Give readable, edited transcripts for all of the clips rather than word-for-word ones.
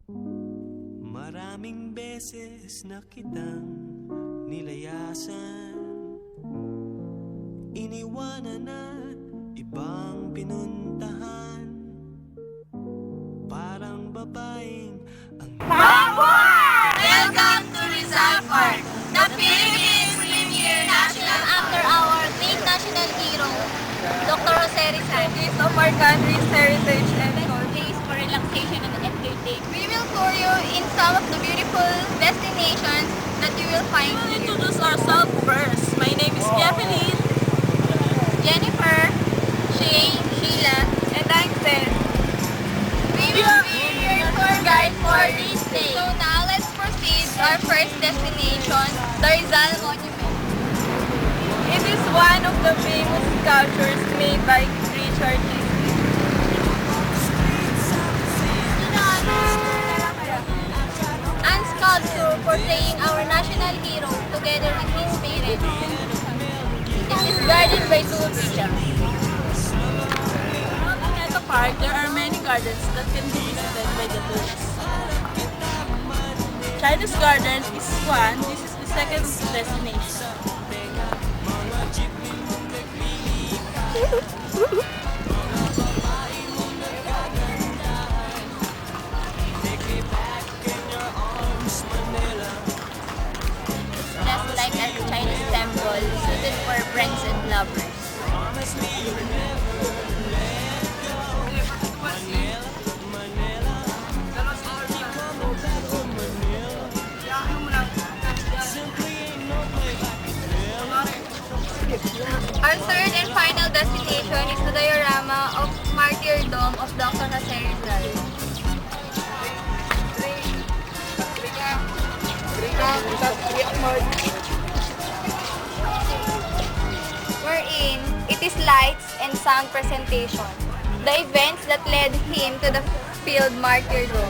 Maraming beses na kitang nilayasan, iniwanan at ibang pinuntahan. Parang babaeng ang Welcome to Rizal Park, the Philippines premier national after our great national hero, Dr. Jose Rizal. Is of our country's heritage and Best culture. place for relaxation and entertainment. We will tour you in some of the beautiful destinations that you will find We'll here. introduce ourselves first. My name is Kathleen, Jennifer, Shane, Sheila, and I'm Ted. we will be your tour guide for this day. So now let's proceed to our first destination, the Rizal Monument. It is one of the famous sculptures made by Richard G. And sculpture portraying our national hero together with his parents. It is guarded by two officials. At the park, there are many gardens that can be visited by the tourists. Chinese Garden is one. This is the second destination. Just like at the Chinese temple, suited for friends and lovers. Our third and final destination is the diorama of Martyrdom of Dr. Jose Rizal. Wherein it is lights and sound presentation, the events that led him to the field martyrdom.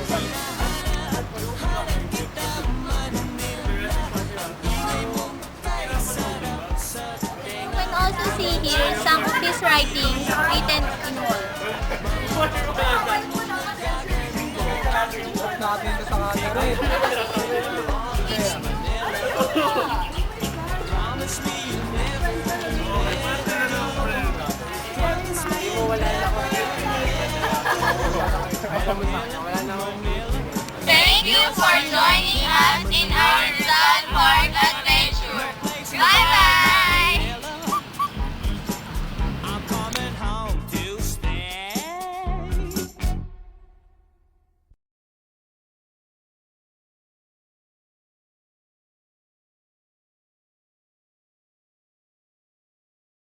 You can also see here some of his writings written in wool. Thank you for joining